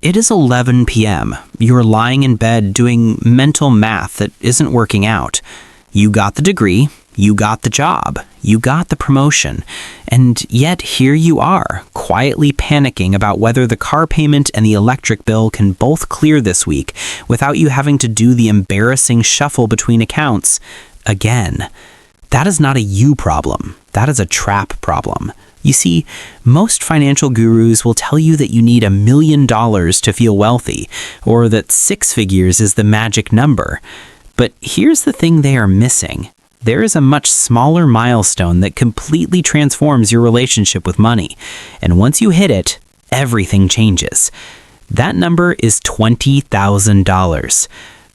It is 11 p.m. You're lying in bed doing mental math that isn't working out. You got the degree, you got the job, you got the promotion, and yet here you are, quietly panicking about whether the car payment and the electric bill can both clear this week without you having to do the embarrassing shuffle between accounts again. That is not a you problem. That is a trap problem. You see, most financial gurus will tell you that you need $1 million to feel wealthy, or that 6 figures is the magic number. But here's the thing they are missing. There is a much smaller milestone that completely transforms your relationship with money. And once you hit it, everything changes. That number is $20,000.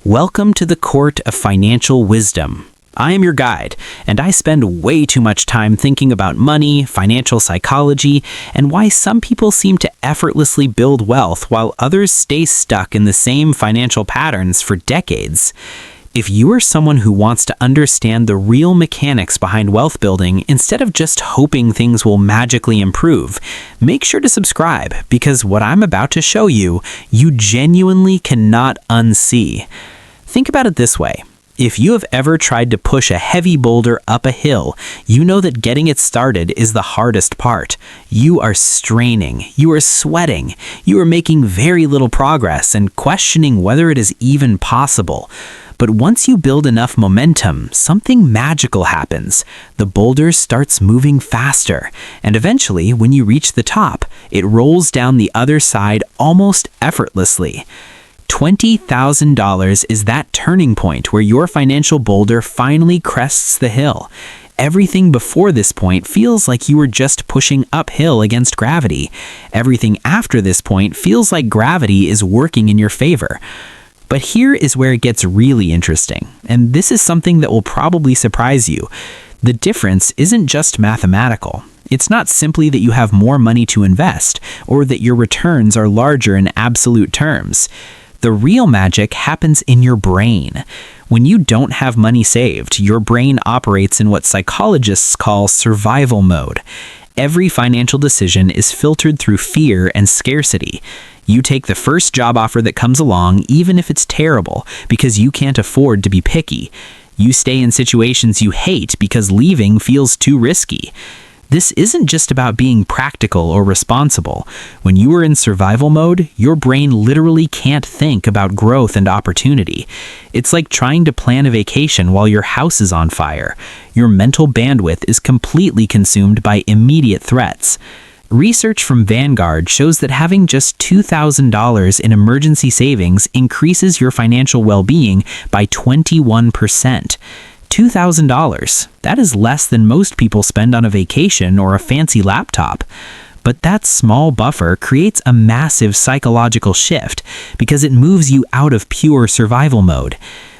Welcome to the court of financial wisdom. I am your guide, and I spend way too much time thinking about money, financial psychology, and why some people seem to effortlessly build wealth while others stay stuck in the same financial patterns for decades. If you are someone who wants to understand the real mechanics behind wealth building instead of just hoping things will magically improve, make sure to subscribe, because what I'm about to show you, you genuinely cannot unsee. Think about it this way. If you have ever tried to push a heavy boulder up a hill, you know that getting it started is the hardest part. You are straining, you are sweating, you are making very little progress and questioning whether it is even possible. But once you build enough momentum, something magical happens. The boulder starts moving faster, and eventually, when you reach the top, it rolls down the other side almost effortlessly. $20,000 is that turning point where your financial boulder finally crests the hill. Everything before this point feels like you were just pushing uphill against gravity. Everything after this point feels like gravity is working in your favor. But here is where it gets really interesting, and this is something that will probably surprise you. The difference isn't just mathematical. It's not simply that you have more money to invest, or that your returns are larger in absolute terms. The real magic happens in your brain. When you don't have money saved, your brain operates in what psychologists call survival mode. Every financial decision is filtered through fear and scarcity. You take the first job offer that comes along, even if it's terrible, because you can't afford to be picky. You stay in situations you hate because leaving feels too risky. This isn't just about being practical or responsible. When you are in survival mode, your brain literally can't think about growth and opportunity. It's like trying to plan a vacation while your house is on fire. Your mental bandwidth is completely consumed by immediate threats. Research from Vanguard shows that having just $2,000 in emergency savings increases your financial well-being by 21%. $2,000. That is less than most people spend on a vacation or a fancy laptop. But that small buffer creates a massive psychological shift because it moves you out of pure survival mode.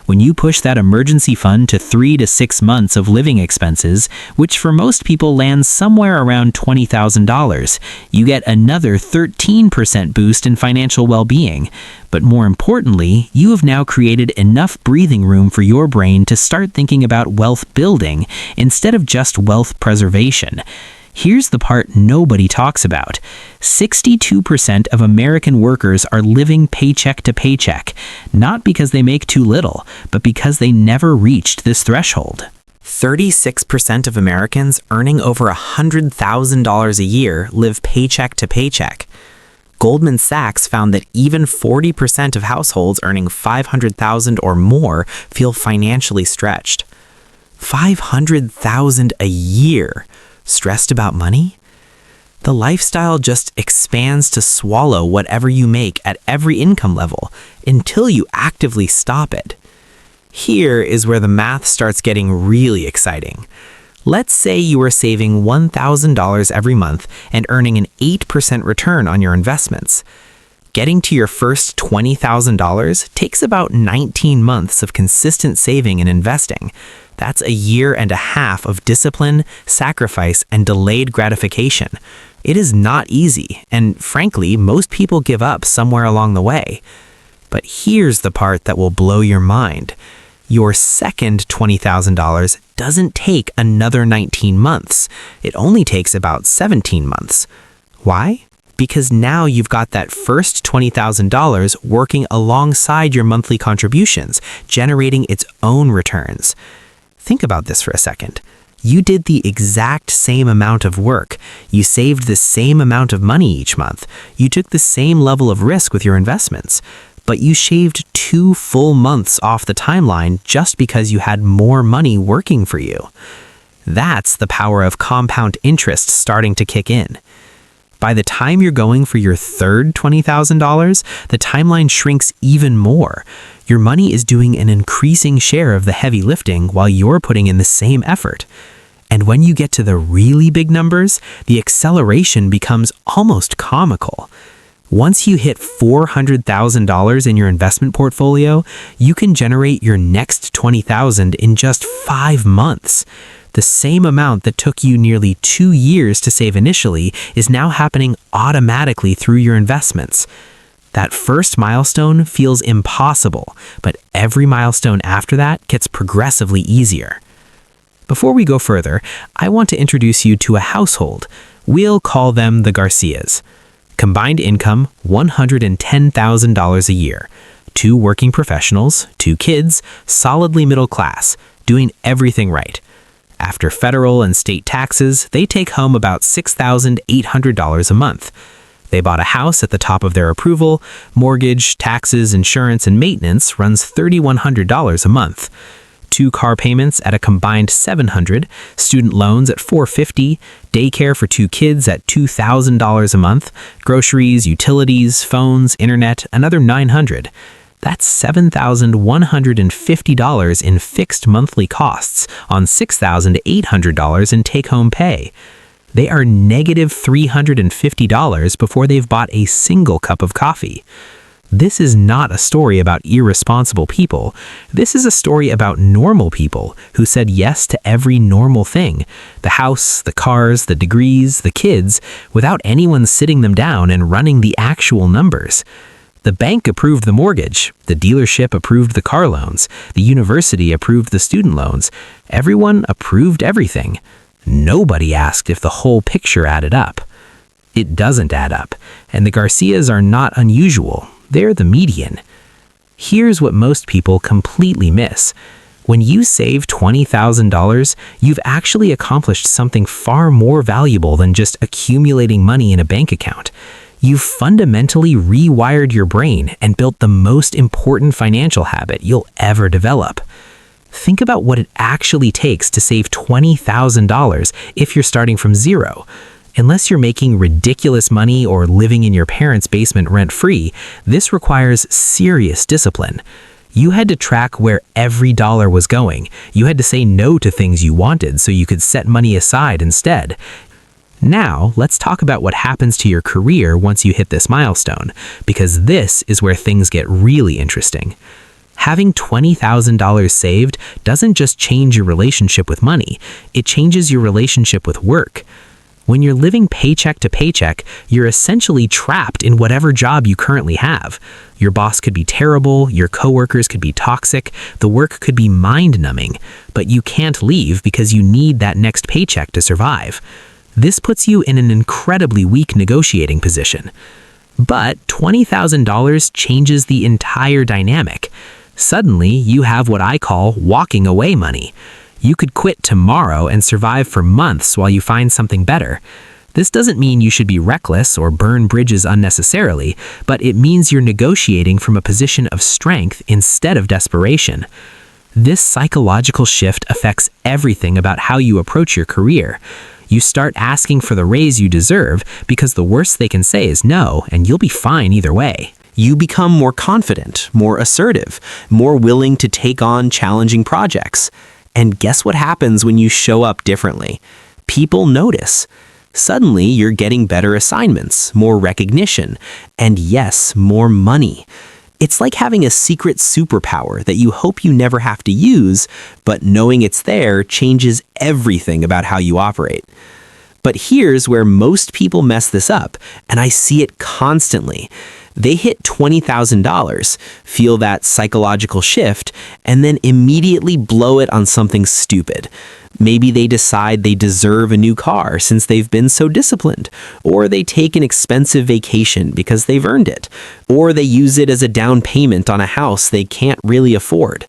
When you push that emergency fund to 3 to 6 months of living expenses, which for most people lands somewhere around $20,000, you get another 13% boost in financial well-being. But more importantly, you have now created enough breathing room for your brain to start thinking about wealth building instead of just wealth preservation. Here's the part nobody talks about. 62% of American workers are living paycheck to paycheck, not because they make too little, but because they never reached this threshold. 36% of Americans earning over $100,000 a year live paycheck to paycheck. Goldman Sachs found that even 40% of households earning $500,000 or more feel financially stretched. $500,000 a year. Stressed about money? The lifestyle just expands to swallow whatever you make at every income level until you actively stop it. Here is where the math starts getting really exciting. Let's say you are saving $1,000 every month and earning an 8% return on your investments. Getting to your first $20,000 takes about 19 months of consistent saving and investing. That's a year and a half of discipline, sacrifice, and delayed gratification. It is not easy, and frankly, most people give up somewhere along the way. But here's the part that will blow your mind. Your second $20,000 doesn't take another 19 months. It only takes about 17 months. Why? because now you've got that first $20,000 working alongside your monthly contributions, generating its own returns. Think about this for a second. You did the exact same amount of work. You saved the same amount of money each month. You took the same level of risk with your investments. But you shaved 2 full months off the timeline just because you had more money working for you. That's the power of compound interest starting to kick in. By the time you're going for your third $20,000, the timeline shrinks even more. Your money is doing an increasing share of the heavy lifting while you're putting in the same effort. And when you get to the really big numbers, the acceleration becomes almost comical. Once you hit $400,000 in your investment portfolio, you can generate your next $20,000 in just 5 months. The same amount that took you nearly 2 years to save initially is now happening automatically through your investments. That first milestone feels impossible, but every milestone after that gets progressively easier. Before we go further, I want to introduce you to a household. We'll call them the Garcias. Combined income, $110,000 a year. 2 working professionals, 2 kids, solidly middle class, doing everything right. After federal and state taxes, they take home about $6,800 a month. They bought a house at the top of their approval. Mortgage, taxes, insurance, and maintenance runs $3,100 a month. 2 car payments at a combined $700, student loans at $450, daycare for 2 kids at $2,000 a month, groceries, utilities, phones, internet, another $900. That's $7,150 in fixed monthly costs on $6,800 in take-home pay. They are negative $350 before they've bought a single cup of coffee. This is not a story about irresponsible people. This is a story about normal people who said yes to every normal thing. The house, the cars, the degrees, the kids, without anyone sitting them down and running the actual numbers. The bank approved the mortgage. The dealership approved the car loans. The university approved the student loans. Everyone approved everything. Nobody asked if the whole picture added up. It doesn't add up, and the Garcias are not unusual. They're the median. Here's what most people completely miss. When you save $20,000, you've actually accomplished something far more valuable than just accumulating money in a bank account. You've fundamentally rewired your brain and built the most important financial habit you'll ever develop. Think about what it actually takes to save $20,000 if you're starting from zero. Unless you're making ridiculous money or living in your parents' basement rent-free, this requires serious discipline. You had to track where every dollar was going. You had to say no to things you wanted so you could set money aside instead. Now, let's talk about what happens to your career once you hit this milestone, because this is where things get really interesting. Having $20,000 saved doesn't just change your relationship with money, it changes your relationship with work. When you're living paycheck to paycheck, you're essentially trapped in whatever job you currently have. Your boss could be terrible, your coworkers could be toxic, the work could be mind-numbing, but you can't leave because you need that next paycheck to survive. This puts you in an incredibly weak negotiating position. But $20,000 changes the entire dynamic. Suddenly, you have what I call walking away money. You could quit tomorrow and survive for months while you find something better. This doesn't mean you should be reckless or burn bridges unnecessarily, but it means you're negotiating from a position of strength instead of desperation. This psychological shift affects everything about how you approach your career. You start asking for the raise you deserve because the worst they can say is no, and you'll be fine either way. You become more confident, more assertive, more willing to take on challenging projects. And guess what happens when you show up differently? People notice. Suddenly, you're getting better assignments, more recognition, and yes, more money. It's like having a secret superpower that you hope you never have to use, but knowing it's there changes everything about how you operate. But here's where most people mess this up, and I see it constantly. They hit $20,000, feel that psychological shift, and then immediately blow it on something stupid. Maybe they decide they deserve a new car since they've been so disciplined, or they take an expensive vacation because they've earned it, or they use it as a down payment on a house they can't really afford.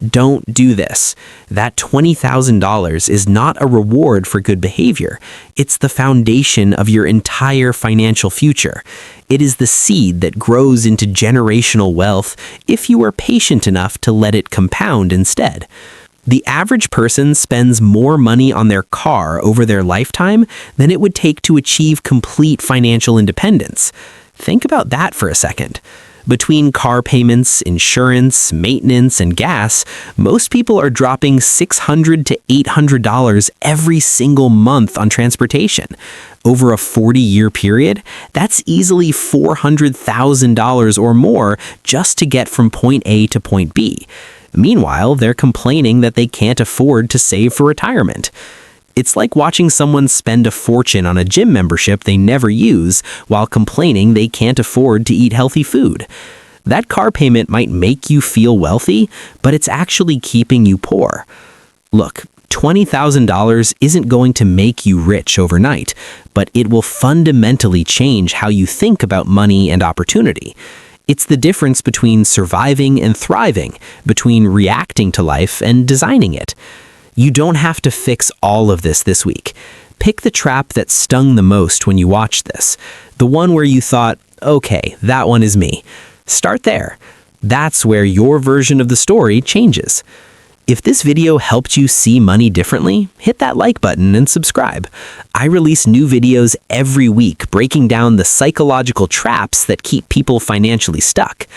Don't do this. That $20,000 is not a reward for good behavior. It's the foundation of your entire financial future. It is the seed that grows into generational wealth if you are patient enough to let it compound instead. The average person spends more money on their car over their lifetime than it would take to achieve complete financial independence. Think about that for a second. Between car payments, insurance, maintenance, and gas, most people are dropping $600 to $800 every single month on transportation. Over a 40-year period, that's easily $400,000 or more just to get from point A to point B. Meanwhile, they're complaining that they can't afford to save for retirement. It's like watching someone spend a fortune on a gym membership they never use while complaining they can't afford to eat healthy food. That car payment might make you feel wealthy, but it's actually keeping you poor. Look, $20,000 isn't going to make you rich overnight, but it will fundamentally change how you think about money and opportunity. It's the difference between surviving and thriving, between reacting to life and designing it. You don't have to fix all of this week. Pick the trap that stung the most when you watched this. The one where you thought, okay, that one is me. Start there. That's where your version of the story changes. If this video helped you see money differently, hit that like button and subscribe. I release new videos every week breaking down the psychological traps that keep people financially stuck.